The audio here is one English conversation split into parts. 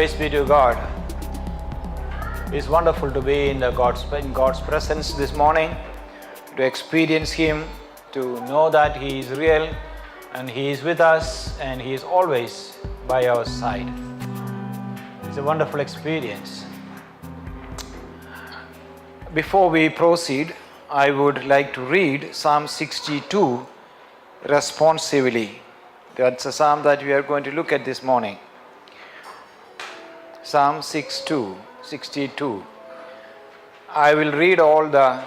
Praise be to God. It's wonderful to be in God's presence this morning, to experience Him, to know that He is real and He is with us and He is always by our side. It's a wonderful experience. Before we proceed, I would like to read Psalm 62 responsively. That's a psalm that we are going to look at this morning. Psalm 62. I will read all the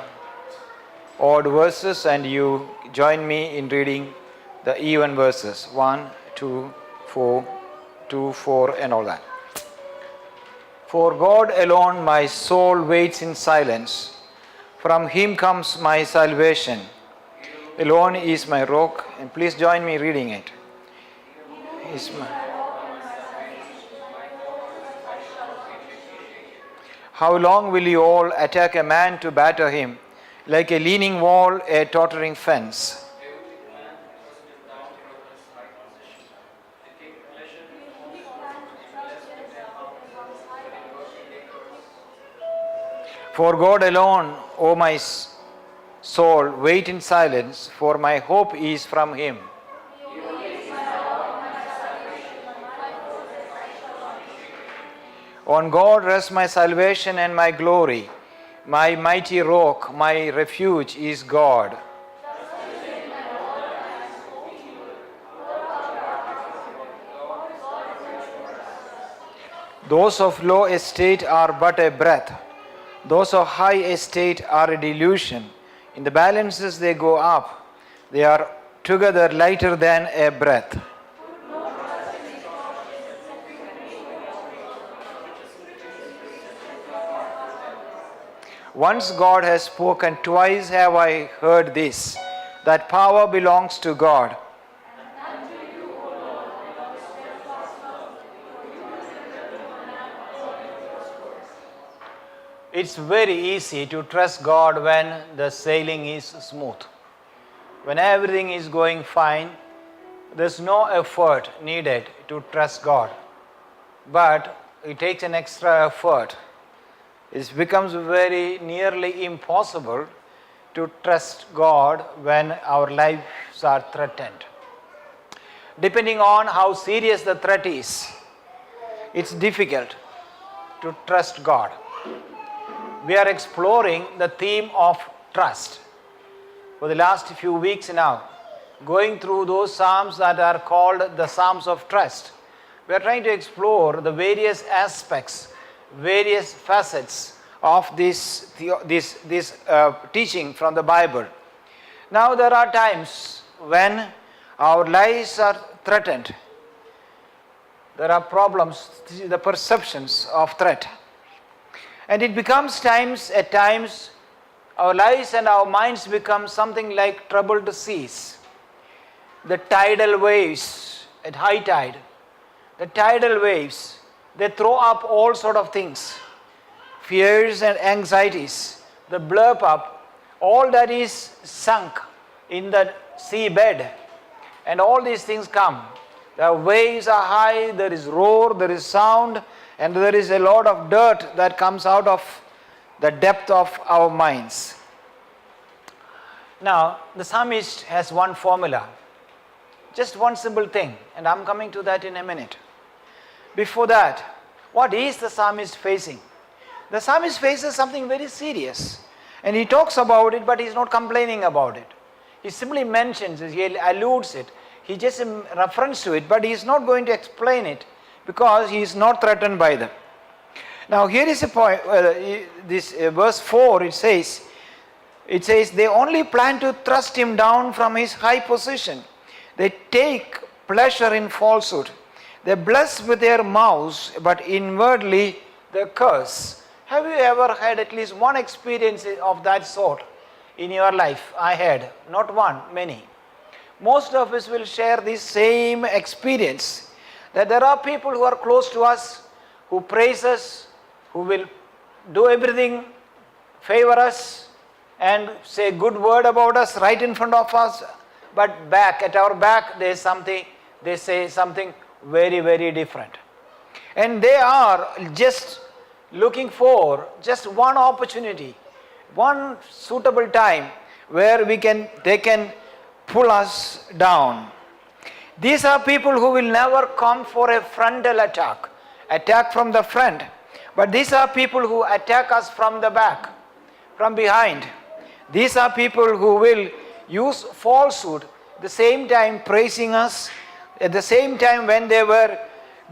odd verses and you join me in reading the even verses. 1, 2, 4, 2, 4 and all that. For God alone my soul waits in silence. From Him comes my salvation. Alone is my rock. And please join me reading it. How long will you all attack a man to batter him, like a leaning wall, a tottering fence? For God alone, O my soul, wait in silence, for my hope is from Him. On God rests my salvation and my glory. My mighty rock, my refuge is God. Those of low estate are but a breath. Those of high estate are a delusion. In the balances they go up. They are together lighter than a breath. Once God has spoken, twice have I heard this, that power belongs to God. It's very easy to trust God when the sailing is smooth. When everything is going fine, there's no effort needed to trust God. But it takes an extra effort. It becomes very nearly impossible to trust God when our lives are threatened. Depending on how serious the threat is, it's difficult to trust God. We are exploring the theme of trust for the last few weeks now, going through those psalms that are called the Psalms of Trust. We are trying to explore the various aspects, various facets of this teaching from the Bible. Now there are times when our lives are threatened. There are problems, the perceptions of threat. And it becomes at times, our lives and our minds become something like troubled seas. The tidal waves at high tide, the tidal waves, they throw up all sort of things, fears and anxieties, they blurb up all that is sunk in the seabed, and all these things come. The waves are high, there is roar, there is sound, and there is a lot of dirt that comes out of the depth of our minds. Now, the psalmist has one formula, just one simple thing, and I'm coming to that in a minute. Before that, what is the psalmist facing? The psalmist faces something very serious, and he talks about it, but he's not complaining about it. He simply mentions it, he alludes it, he just reference to it, but he is not going to explain it because he is not threatened by them. Now here is a point, verse 4, it says, they only plan to thrust him down from his high position. They take pleasure in falsehood. They bless with their mouths, but inwardly they curse. Have you ever had at least one experience of that sort in your life? I had, not one, many. Most of us will share this same experience, that there are people who are close to us, who praise us, who will do everything, favor us, and say good word about us right in front of us, but at our back, they say something very, very different. And they are just looking for just one opportunity, one suitable time where they can pull us down. These are people who will never come for a frontal attack from the front. But these are people who attack us from the back, from behind. These are people who will use falsehood, at the same time praising us, at the same time when they were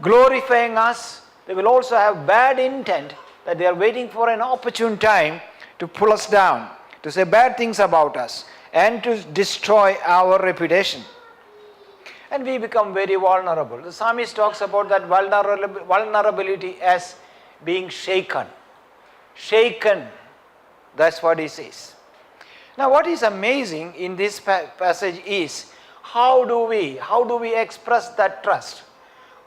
glorifying us, they will also have bad intent, that they are waiting for an opportune time to pull us down, to say bad things about us, and to destroy our reputation. And we become very vulnerable. The psalmist talks about that vulnerability as being shaken. Shaken. That's what he says. Now what is amazing in this passage is how do we express that trust?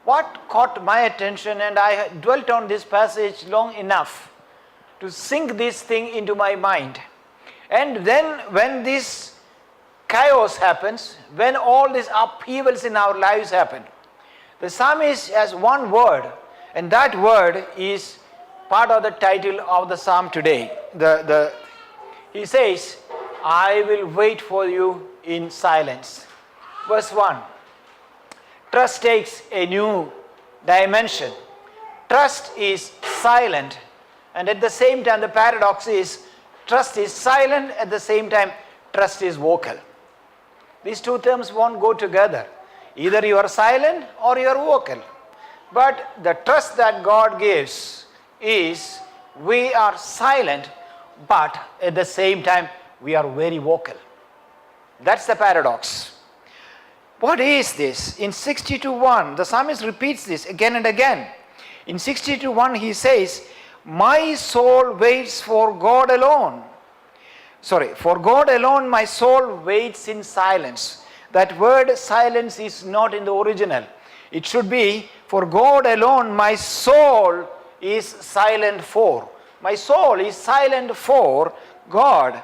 What caught my attention, and I dwelt on this passage long enough to sink this thing into my mind. And then when this chaos happens, when all these upheavals in our lives happen, the psalmist has one word, and that word is part of the title of the psalm today. He says, I will wait for you in silence. Verse 1. Trust takes a new dimension. Trust is silent, and at the same time the paradox is trust is silent, at the same time trust is vocal. These two terms won't go together. Either you are silent or you are vocal. But the trust that God gives is we are silent, but at the same time we are very vocal. That's the paradox. What is this? In 62:1, the psalmist repeats this again and again. In 62:1 he says, my soul waits for God alone. For God alone my soul waits in silence. That word silence is not in the original. It should be, for God alone my soul is silent for. My soul is silent for God.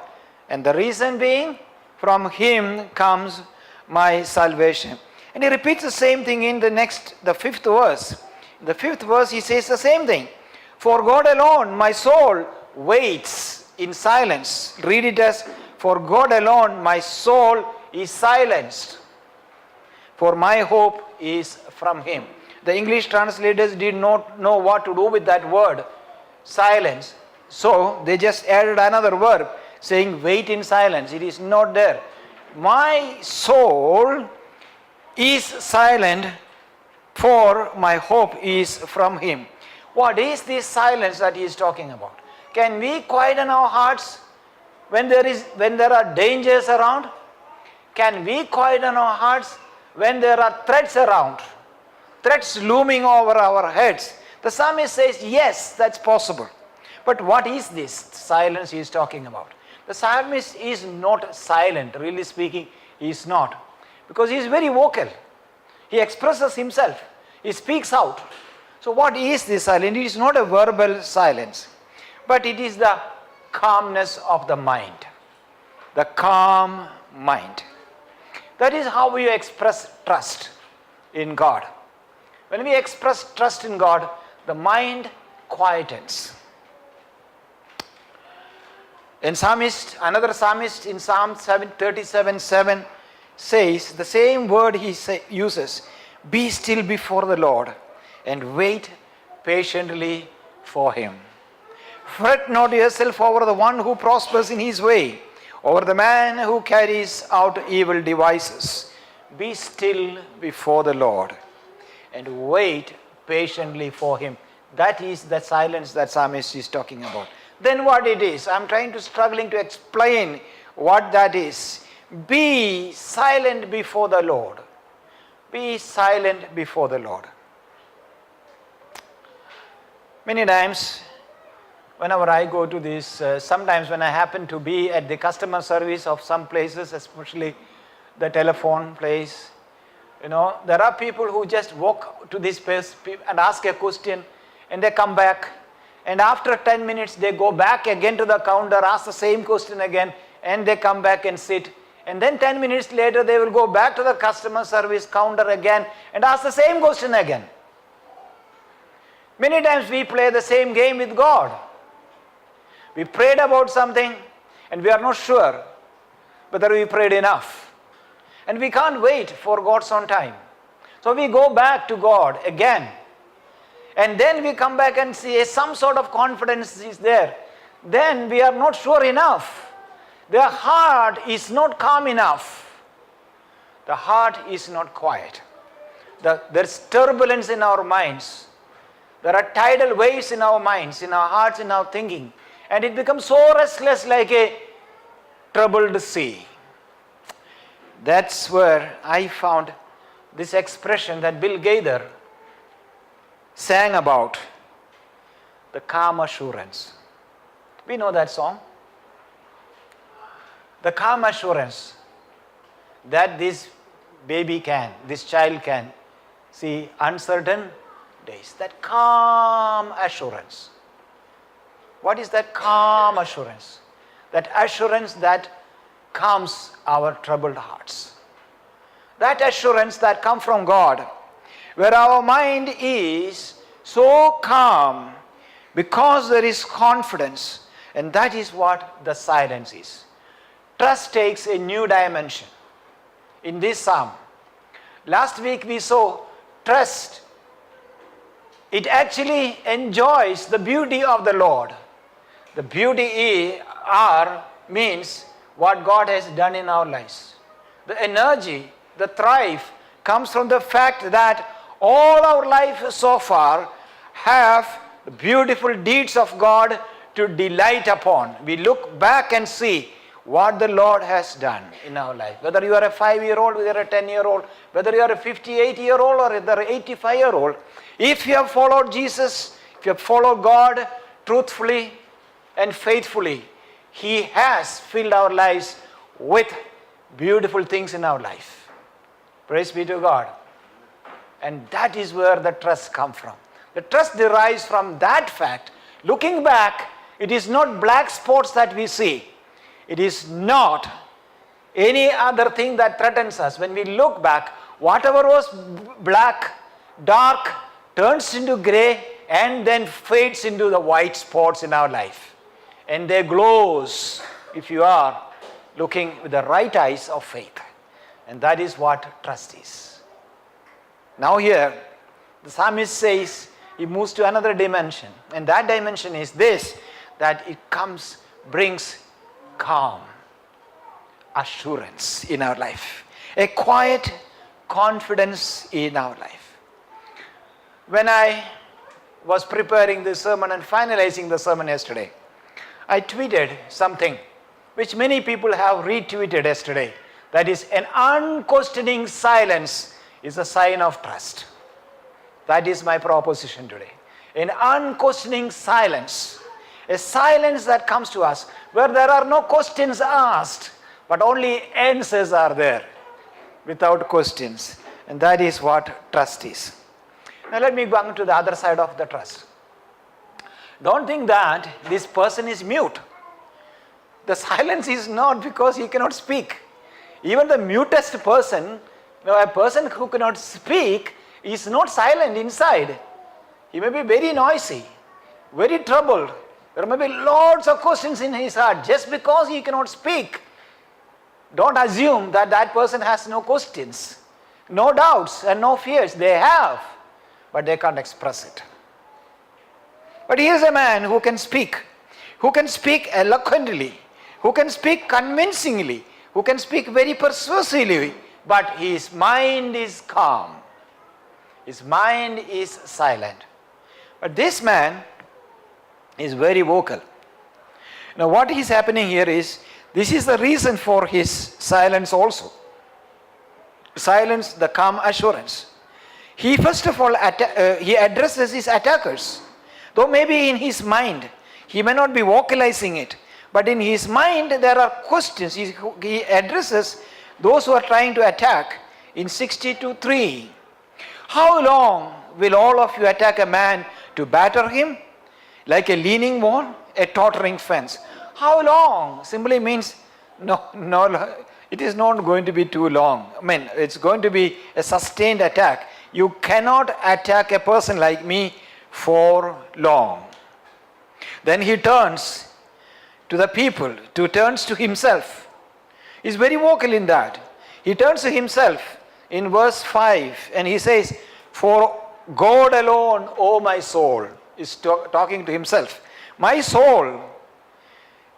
And the reason being, from Him comes my salvation. And he repeats the same thing in the fifth verse. In the fifth verse he says the same thing. For God alone my soul waits in silence. Read it as, for God alone my soul is silenced, for my hope is from Him. The English translators did not know what to do with that word, silence. So they just added another verb saying wait in silence. It is not there. My soul is silent, for my hope is from Him. What is this silence that he is talking about? Can we quieten our hearts when there are dangers around? Can we quieten our hearts when there are threats around? Threats looming over our heads. The psalmist says, yes, that's possible. But what is this silence he is talking about? The psalmist is not silent, really speaking, he is not. Because he is very vocal. He expresses himself. He speaks out. So what is this silence? It is not a verbal silence, but it is the calmness of the mind. The calm mind. That is how we express trust in God. When we express trust in God, the mind quietens. Another psalmist in Psalm 37:7 says the same word he uses, be still before the Lord and wait patiently for Him. Fret not yourself over the one who prospers in his way, over the man who carries out evil devices. Be still before the Lord and wait patiently for Him. That is the silence that psalmist is talking about. Then what it is? I'm struggling to explain what that is. Be silent before the Lord. Be silent before the Lord. Many times, whenever I go to this, sometimes when I happen to be at the customer service of some places, especially the telephone place, there are people who just walk to this place and ask a question and they come back. And after 10 minutes, they go back again to the counter, ask the same question again, and they come back and sit. And then 10 minutes later, they will go back to the customer service counter again and ask the same question again. Many times we play the same game with God. We prayed about something and we are not sure whether we prayed enough. And we can't wait for God's own time. So we go back to God again. And then we come back and see some sort of confidence is there. Then we are not sure enough. Their heart is not calm enough. The heart is not quiet. There's turbulence in our minds. There are tidal waves in our minds, in our hearts, in our thinking. And it becomes so restless like a troubled sea. That's where I found this expression that Bill Gaither sang about, the calm assurance. We know that song. The calm assurance that this child can see uncertain days. That calm assurance. What is that calm assurance? That assurance that calms our troubled hearts. That assurance that comes from God, where our mind is so calm because there is confidence, and that is what the silence is. Trust takes a new dimension in this psalm. Last week we saw trust. It actually enjoys the beauty of the Lord. The beauty means what God has done in our lives. The energy, the thrive comes from the fact that all our life so far have the beautiful deeds of God to delight upon. We look back and see what the Lord has done in our life. Whether you are a 5-year-old, whether you are a 10-year-old, whether you are a 58-year-old or whether 85-year-old, if you have followed Jesus, if you have followed God truthfully and faithfully, He has filled our lives with beautiful things in our life. Praise be to God. And that is where the trust comes from. The trust derives from that fact. Looking back, it is not black spots that we see. It is not any other thing that threatens us. When we look back, whatever was black, dark, turns into gray and then fades into the white spots in our life. And they glows if you are looking with the right eyes of faith. And that is what trust is. Now here, the psalmist says, he moves to another dimension. And that dimension is this, that it brings calm, assurance in our life. A quiet confidence in our life. When I was preparing this sermon and finalizing the sermon yesterday, I tweeted something which many people have retweeted yesterday. That is, an unquestioning silence is a sign of trust. That is my proposition today. An unquestioning silence. A silence that comes to us where there are no questions asked, but only answers are there without questions. And that is what trust is. Now let me go to the other side of the trust. Don't think that this person is mute. The silence is not because he cannot speak. Even the mutest person, a person who cannot speak, is not silent inside. He may be very noisy, very troubled. There may be lots of questions in his heart. Just because he cannot speak, don't assume that that person has no questions, no doubts and no fears. They have, but they can't express it. But he is a man who can speak eloquently, who can speak convincingly, who can speak very persuasively, but his mind is calm. His mind is silent. But this man is very vocal. Now what is happening here is, this is the reason for his silence also. Silence, the calm assurance. He first of all, he addresses his attackers. Though maybe in his mind, he may not be vocalizing it, but in his mind there are questions. He addresses those who are trying to attack in 62:3. How long will all of you attack a man to batter him? Like a leaning wall, a tottering fence. How long? Simply means, no, it is not going to be too long. I mean, it's going to be a sustained attack. You cannot attack a person like me for long. Then he turns to the people, turns to himself. He's very vocal in that. He turns to himself in verse 5 and he says, "For God alone, O my soul," is talking to himself. "My soul,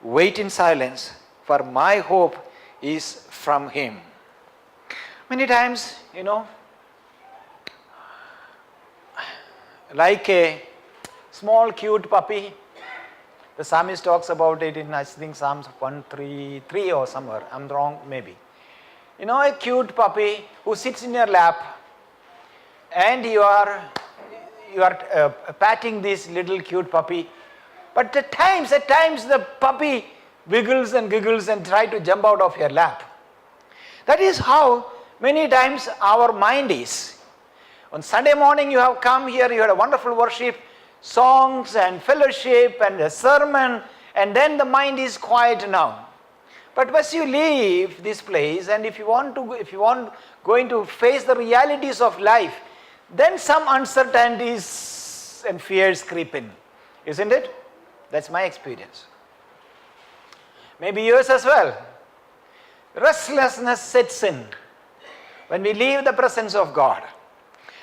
wait in silence, for my hope is from him." Many times, like a small cute puppy, the psalmist talks about it in, I think, Psalms 133 or somewhere. I'm wrong, maybe. A cute puppy who sits in your lap and you are patting this little cute puppy. But at times the puppy wiggles and giggles and tries to jump out of your lap. That is how many times our mind is. On Sunday morning you have come here, you had a wonderful worship, songs and fellowship and a sermon, and then the mind is quiet now. But once you leave this place, and if you want going to face the realities of life, then some uncertainties and fears creep in, isn't it? That's my experience. Maybe yours as well. Restlessness sets in when we leave the presence of God.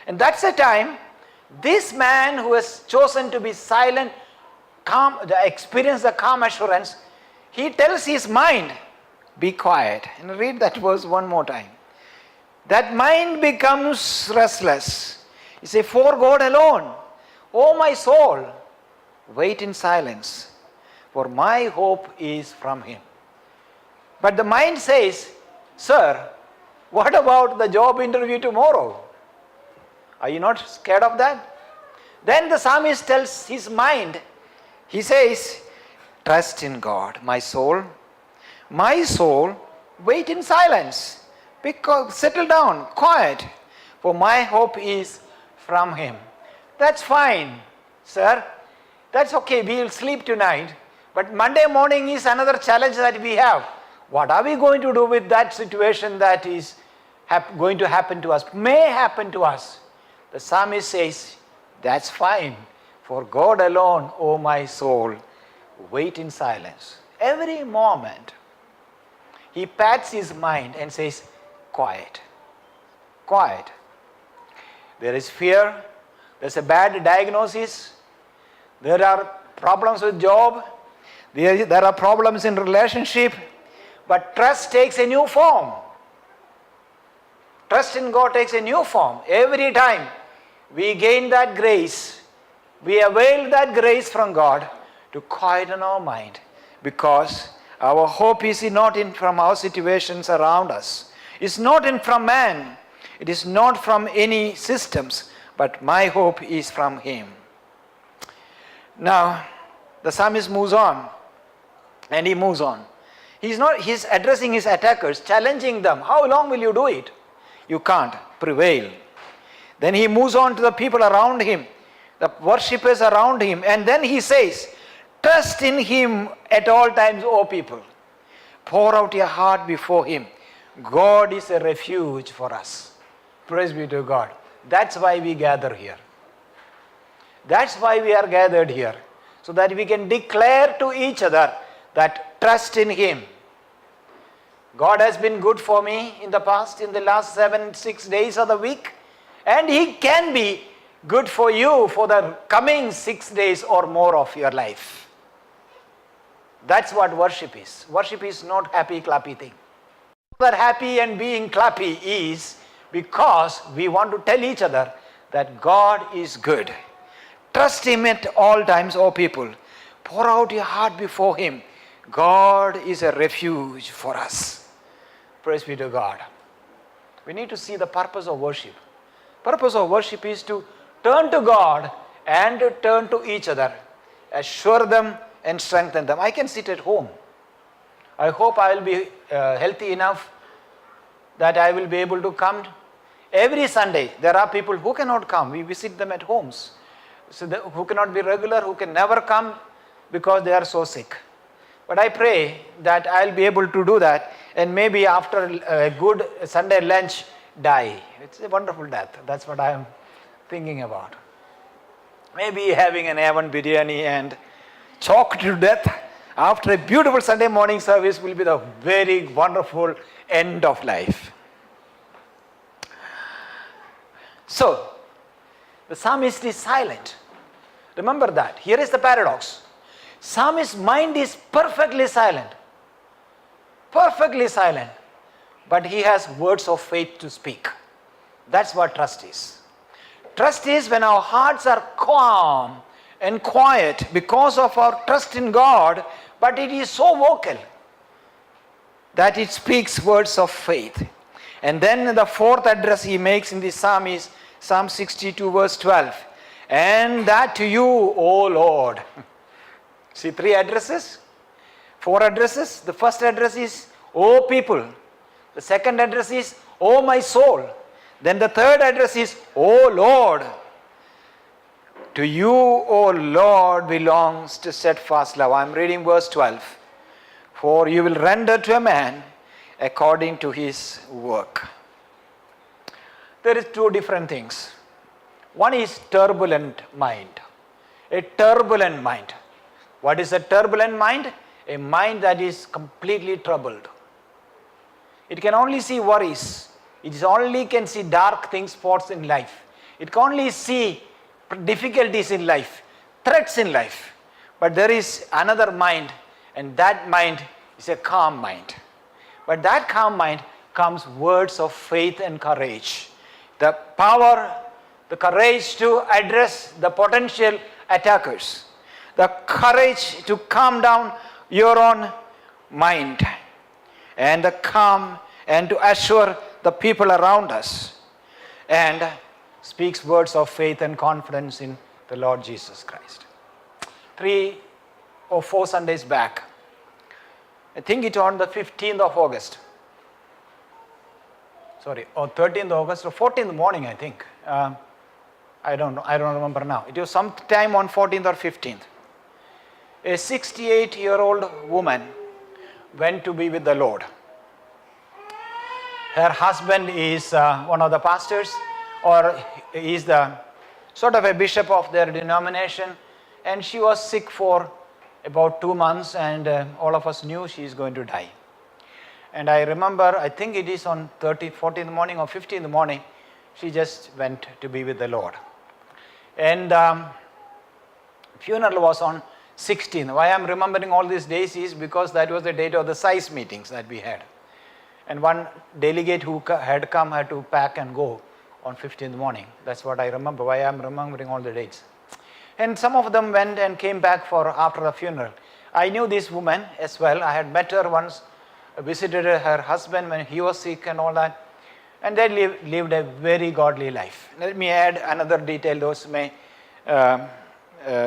And that's the time this man who has chosen to be silent, calm, experience the calm assurance, he tells his mind, "Be quiet." And read that verse one more time. That mind becomes restless. He says, "For God alone, O my soul, wait in silence, for my hope is from him." But the mind says, "Sir, what about the job interview tomorrow? Are you not scared of that?" Then the psalmist tells his mind, he says, "Trust in God, my soul, wait in silence, settle down, quiet, for my hope is from him." That's fine, sir. That's okay, we will sleep tonight. But Monday morning is another challenge that we have. What are we going to do with that situation that is going to happen to us, may happen to us? The psalmist says, that's fine. For God alone, O my soul, wait in silence. Every moment, he pats his mind and says, quiet, quiet. There is fear, there's a bad diagnosis, there are problems with job, there are problems in relationship, but trust takes a new form. Trust in God takes a new form. Every time we gain that grace, we avail that grace from God to quieten our mind, because our hope is not from our situations around us. It's not from man. It is not from any systems, but my hope is from him. Now, the psalmist moves on, and he moves on. He's addressing his attackers, challenging them. How long will you do it? You can't prevail. Then he moves on to the people around him, the worshippers around him, and then he says, trust in him at all times, O people. Pour out your heart before him. God is a refuge for us. Praise be to God. That's why we gather here. That's why we are gathered here. So that we can declare to each other that trust in him. God has been good for me in the past, in the last 6 days of the week. And he can be good for you for the coming 6 days or more of your life. That's what worship is. Worship is not happy clappy thing. That happy and being clappy is because we want to tell each other that God is good. Trust him at all times, O people. Pour out your heart before him. God is a refuge for us. Praise be to God. We need to see the purpose of worship. Purpose of worship is to turn to God and to turn to each other. Assure them and strengthen them. I can sit at home. I hope I will be healthy enough that I will be able to come every Sunday. There are people who cannot come. We visit them at homes. So who cannot be regular, who can never come because they are so sick. But I pray that I'll be able to do that, and maybe after a good Sunday lunch, die. It's a wonderful death. That's what I am thinking about. maybe having an A1 biryani and choked to death after a beautiful Sunday morning service will be the very wonderful end of life. So, the psalmist is silent. Remember that. Here is the paradox. Psalmist's mind is perfectly silent. Perfectly silent. But he has words of faith to speak. That's what trust is. Trust is when our hearts are calm and quiet because of our trust in God, but it is so vocal that it speaks words of faith. And then the fourth address he makes in this psalm is Psalm 62 verse 12. And that to you, O Lord. See, 3 addresses, 4 addresses. The first address is, O people. The second address is, O my soul. Then the third address is, O Lord. To you, O Lord, belongs to steadfast love. I am reading verse 12. For you will render to a man according to his work. There is 2 different things. One is turbulent mind. A turbulent mind. What is a turbulent mind? A mind that is completely troubled. It can only see worries. It only can see dark things, spots in life. It can only see difficulties in life, threats in life. But there is another mind, and that mind is a calm mind. But that calm mind comes words of faith and courage. The power, the courage to address the potential attackers. The courage to calm down your own mind. And the calm and to assure the people around us. And speaks words of faith and confidence in the Lord Jesus Christ. 3 or 4 Sundays back, I think it on the 15th of August. Sorry, or 13th of August or 14th morning, I think. I don't know, I don't remember now. It was sometime on 14th or 15th. A 68-year-old woman went to be with the Lord. Her husband is one of the pastors, or is the sort of a bishop of their denomination, and she was sick for about 2 months, and all of us knew she is going to die. And I remember, I think it is on 14th morning or 15th morning, she just went to be with the Lord. And funeral was on 16th. Why I am remembering all these days is because that was the date of the size meetings that we had. And one delegate who had come had to pack and go on 15th morning. That's what I remember, why I am remembering all the dates. And some of them went and came back for after the funeral. I knew this woman as well. I had met her once, visited her husband when he was sick and all that. And they lived a very godly life. Let me add another detail. Those may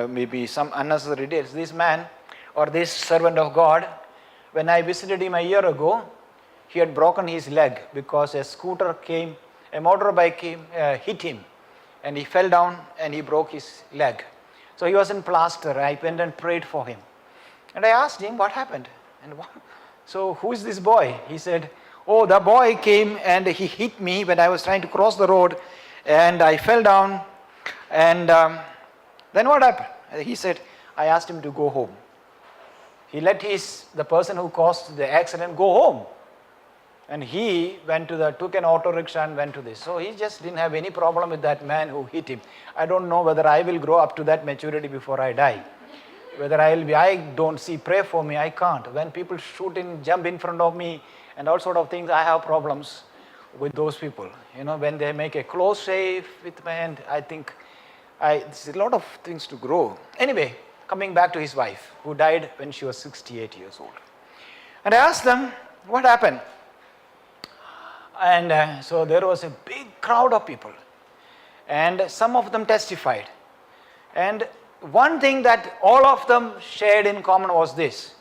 maybe some unnecessary details. This man or this servant of God, when I visited him a year ago, he had broken his leg because a motorbike came, hit him, and he fell down and he broke his leg. So he was in plaster. I went and prayed for him. And I asked him, what happened? And so who is this boy? He said, oh, the boy came and he hit me when I was trying to cross the road, and I fell down. And then what happened? He said, I asked him to go home. He let the person who caused the accident go home. And he took an auto rickshaw and went to this. So he just didn't have any problem with that man who hit him. I don't know whether I will grow up to that maturity before I die. Whether I don't see, pray for me, I can't. When people jump in front of me and all sort of things, I have problems with those people. When they make a close shave with my hand, I think there's a lot of things to grow. Anyway, coming back to his wife, who died when she was 68 years old. And I asked them, what happened? And so there was a big crowd of people. And some of them testified. And one thing that all of them shared in common was this.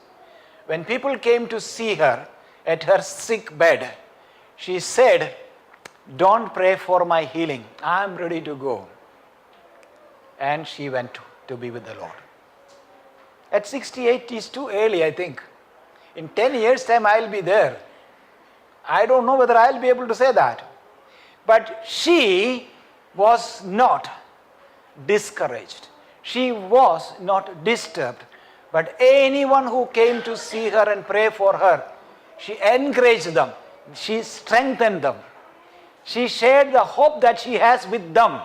When people came to see her at her sick bed, she said, don't pray for my healing. I'm ready to go. And she went to be with the Lord. At 68 is too early, I think. In 10 years' time, I'll be there. I don't know whether I'll be able to say that. But she was not discouraged. she was not disturbed. But anyone who came to see her and pray for her, she encouraged them. She strengthened them. She shared the hope that she has with them.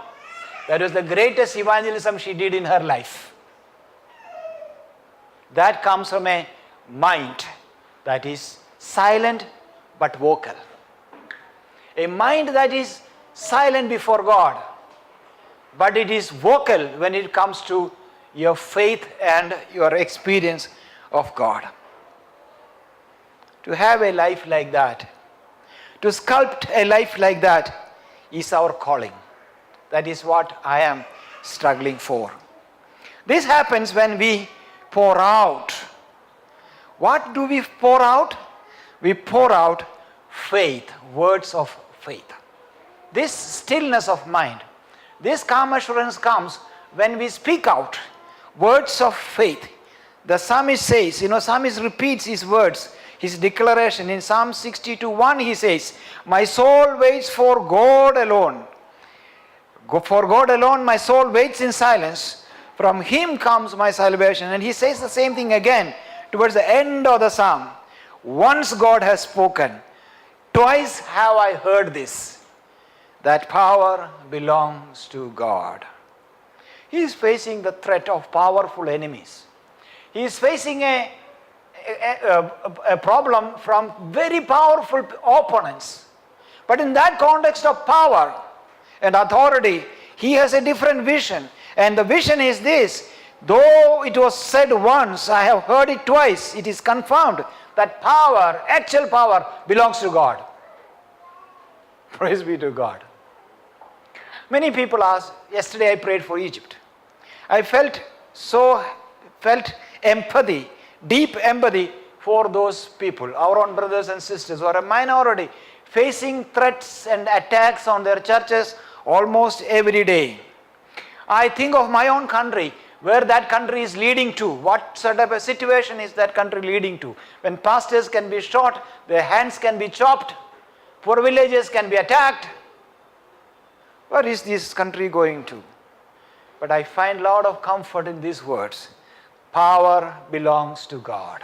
That was the greatest evangelism she did in her life. That comes from a mind that is silent but vocal. A mind that is silent before God, but it is vocal when it comes to your faith and your experience of God. To have a life like that, to sculpt a life like that, is our calling. That is what I am struggling for. This happens when we pour out. What do we pour out? We pour out faith, words of faith. This stillness of mind, this calm assurance comes when we speak out words of faith. The psalmist says, psalmist repeats his words, his declaration. In Psalm 62:1 he says, my soul waits for God alone. For God alone my soul waits in silence. From him comes my salvation. And he says the same thing again towards the end of the psalm. Once God has spoken, twice have I heard this, that power belongs to God. He is facing the threat of powerful enemies. He is facing a problem from very powerful opponents. But in that context of power and authority, he has a different vision. And the vision is this: though it was said once, I have heard it twice, it is confirmed that power, actual power, belongs to God. Praise be to God. Many people ask, yesterday I prayed for Egypt. I felt empathy, deep empathy for those people, our own brothers and sisters who are a minority, facing threats and attacks on their churches almost every day. I think of my own country, where that country is leading to. What sort of a situation is that country leading to? When pastors can be shot, their hands can be chopped, poor villages can be attacked. Where is this country going to? But I find a lot of comfort in these words. Power belongs to God.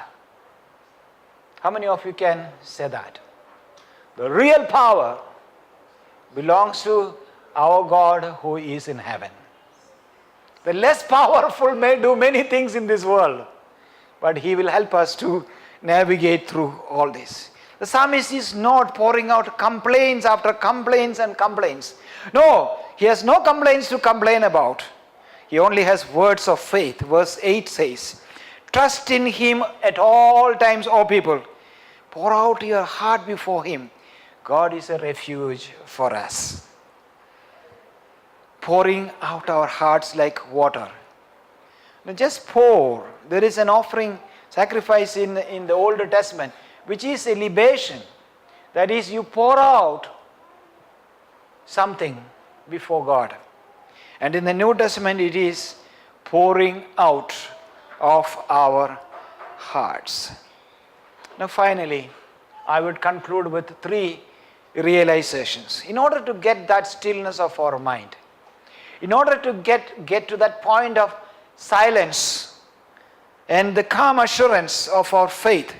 How many of you can say that? The real power belongs to our God who is in heaven. The less powerful may do many things in this world, but he will help us to navigate through all this. The psalmist is not pouring out complaints after complaints and complaints. No, he has no complaints to complain about. He only has words of faith. Verse 8 says, trust in him at all times, O people. Pour out your heart before him. God is a refuge for us. Pouring out our hearts like water. Now just pour. There is an offering, sacrifice in the Old Testament, which is a libation. That is, you pour out something before God. And in the New Testament, it is pouring out of our hearts. Now finally, I would conclude with 3 realizations. In order to get that stillness of our mind, in order to get to that point of silence and the calm assurance of our faith,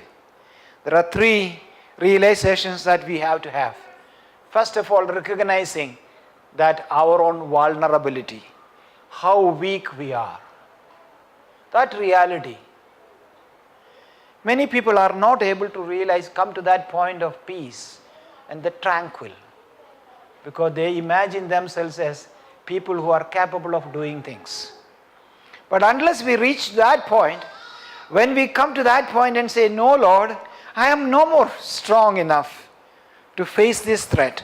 there are 3 realizations that we have to have. First of all, recognizing that our own vulnerability, how weak we are. That reality. Many people are not able to realize, come to that point of peace and the tranquil, because they imagine themselves as people who are capable of doing things. But unless we reach that point, when we come to that point and say, no Lord, I am no more strong enough to face this threat,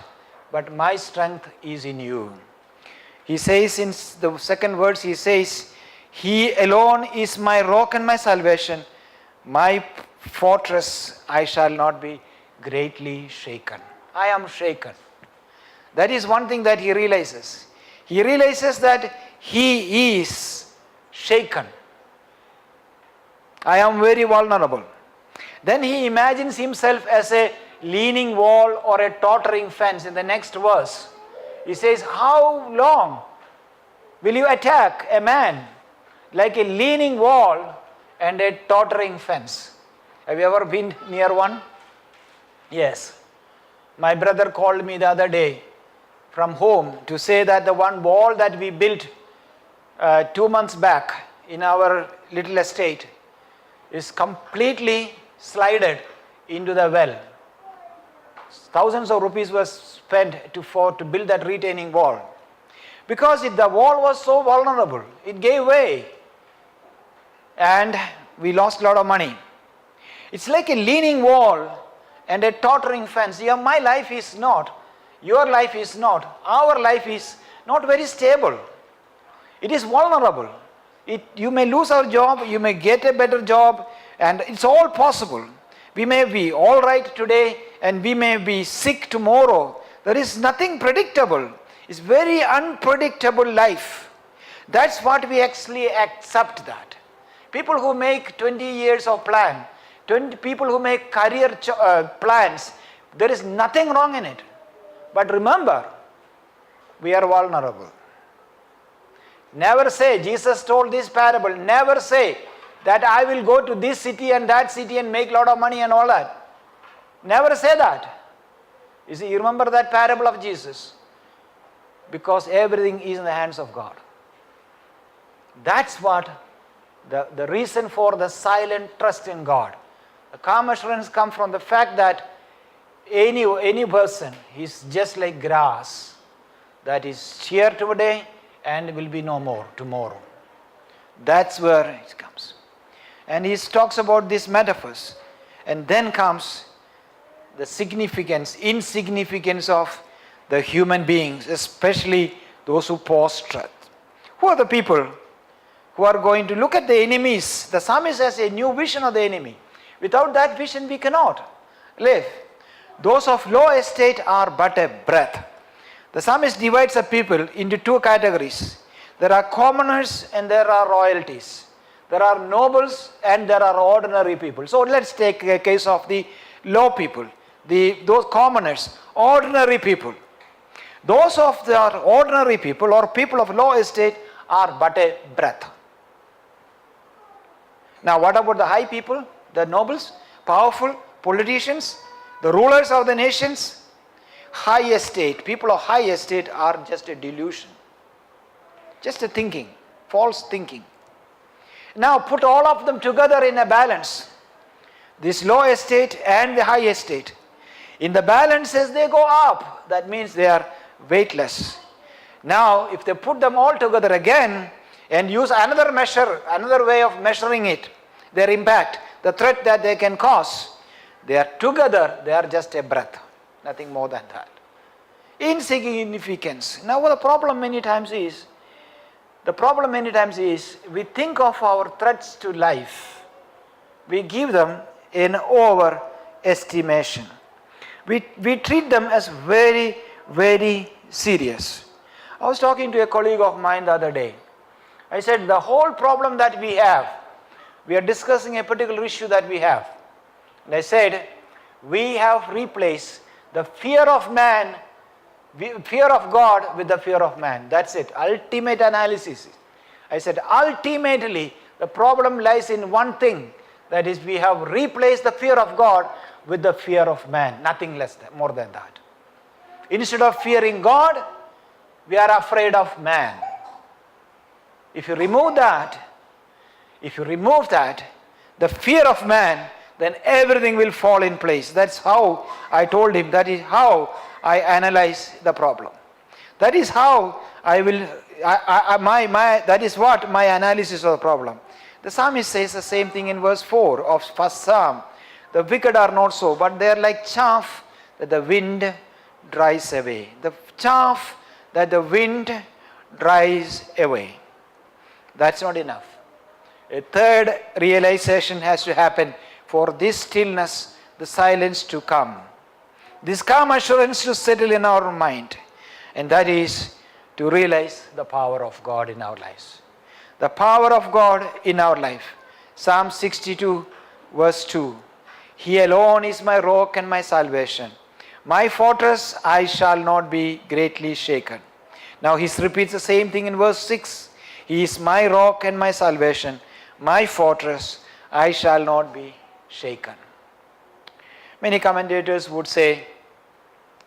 but my strength is in you. He says in the second verse, he says, he alone is my rock and my salvation, my fortress, I shall not be greatly shaken. I am shaken. That is one thing that he realizes. He realizes that he is shaken. I am very vulnerable. Then he imagines himself as a leaning wall or a tottering fence in the next verse. He says, how long will you attack a man like a leaning wall and a tottering fence. Have you ever been near one? Yes. My brother called me the other day from home to say that the one wall that we built 2 months back in our little estate is completely slided into the well. Thousands of rupees were spent to build that retaining wall. Because the wall was so vulnerable, it gave way. And we lost a lot of money. It's like a leaning wall and a tottering fence. Yeah, my life is not, your life is not, our life is not very stable. It is vulnerable. You may lose our job, you may get a better job, and it's all possible. We may be all right today and we may be sick tomorrow. There is nothing predictable. It's very unpredictable life. That's what we actually accept that. People who make 20 years of plan, people who make career plans, there is nothing wrong in it. But remember, we are vulnerable. Never say, Jesus told this parable, never say that I will go to this city and that city and make a lot of money and all that. Never say that. You see, you remember that parable of Jesus? Because everything is in the hands of God. That's what the reason for the silent trust in God. The calm assurance comes from the fact that any person is just like grass that is here today and will be no more tomorrow. That's where it comes. And he talks about these metaphors. And then comes the insignificance of the human beings, especially those who pose trust. Who are the people who are going to look at the enemies? The psalmist has a new vision of the enemy. Without that vision, we cannot live. Those of low estate are but a breath. The psalmist divides the people into two categories. There are commoners and there are royalties. There are nobles and there are ordinary people. So let's take a case of the low people, those commoners, ordinary people. Those of the ordinary people or people of low estate are but a breath. Now what about the high people, the nobles, powerful, politicians, the rulers of the nations? High estate, people of high estate are just a delusion. Just a thinking, false thinking. Now put all of them together in a balance. This low estate and the high estate. In the balances they go up. That means they are weightless. Now if they put them all together again and use another measure, another way of measuring it, their impact, the threat that they can cause, they are together, they are just a breath. Nothing more than that. Insignificance. Now the problem many times is we think of our threats to life. We give them an overestimation. We treat them as very, very serious. I was talking to a colleague of mine the other day. I said, the whole problem that we have, we are discussing a particular issue that we have. And I said, we have replaced the fear of man, fear of God with the fear of man. That's it. Ultimate analysis. I said, ultimately, the problem lies in one thing. That is, we have replaced the fear of God with the fear of man. Nothing more than that. Instead of fearing God, we are afraid of man. If you remove that, the fear of man, then everything will fall in place. That's how I told him, that is how I analyze the problem. That is how that is what my analysis of the problem. The psalmist says the same thing in verse 4 of first Psalm. The wicked are not so, but they are like chaff that the wind dries away. The chaff that the wind dries away. That's not enough. A third realization has to happen for this stillness, the silence to come. This calm assurance to settle in our mind. And that is to realize the power of God in our lives. The power of God in our life. Psalm 62 verse 2. He alone is my rock and my salvation. My fortress, I shall not be greatly shaken. Now he repeats the same thing in verse 6. He is my rock and my salvation, my fortress. I shall not be shaken. Many commentators would say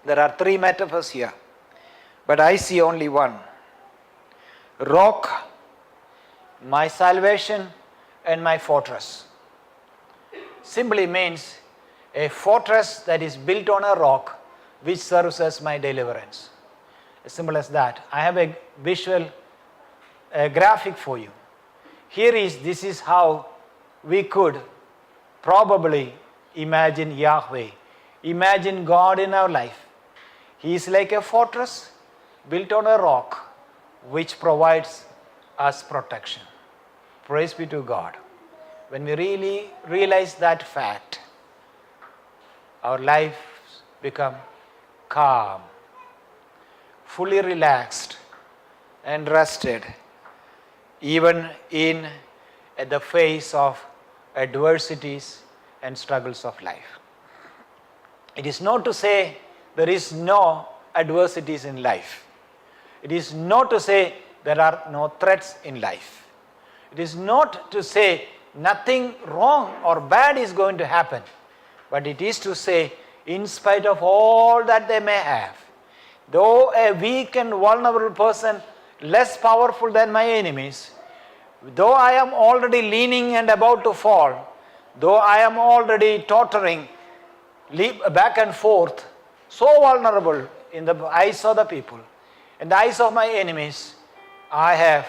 there are three metaphors here, but I see only one. Rock, my salvation, and my fortress. Simply means a fortress that is built on a rock which serves as my deliverance. As simple as that. I have a visual, a graphic for you. This is how we could probably imagine Yahweh, imagine God in our life. He is like a fortress built on a rock which provides us protection. Praise be to God. When we really realize that fact, our lives become calm, fully relaxed and rested, even in the face of adversities and struggles of life. It is not to say there is no adversities in life. It is not to say there are no threats in life. It is not to say nothing wrong or bad is going to happen. But it is to say, in spite of all that they may have, though a weak and vulnerable person, less powerful than my enemies, though I am already leaning and about to fall, though I am already tottering back and forth, so vulnerable in the eyes of the people, in the eyes of my enemies, I have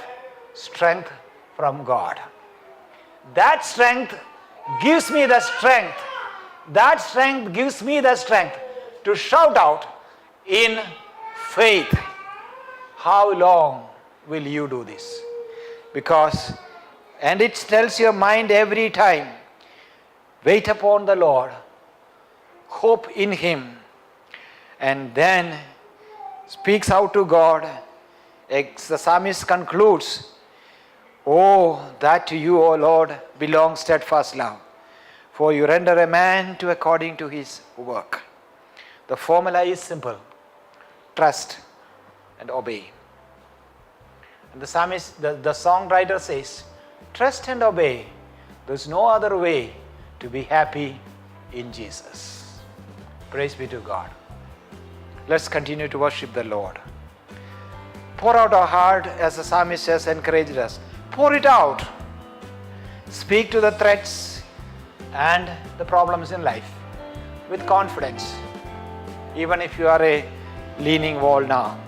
strength from God. That strength gives me the strength. That strength gives me the strength to shout out in faith. How long will you do this? Because, and it tells your mind every time, wait upon the Lord, hope in Him, and then speaks out to God. The psalmist concludes, oh, that to you, O Lord, belongs steadfast love, for you render a man to according to his work. The formula is simple: trust and obey. And the psalmist, the songwriter says, trust and obey. There's no other way to be happy in Jesus. Praise be to God. Let's continue to worship the Lord. Pour out our heart, as the psalmist has encouraged us. Pour it out. Speak to the threats and the problems in life with confidence, even if you are a leaning wall now.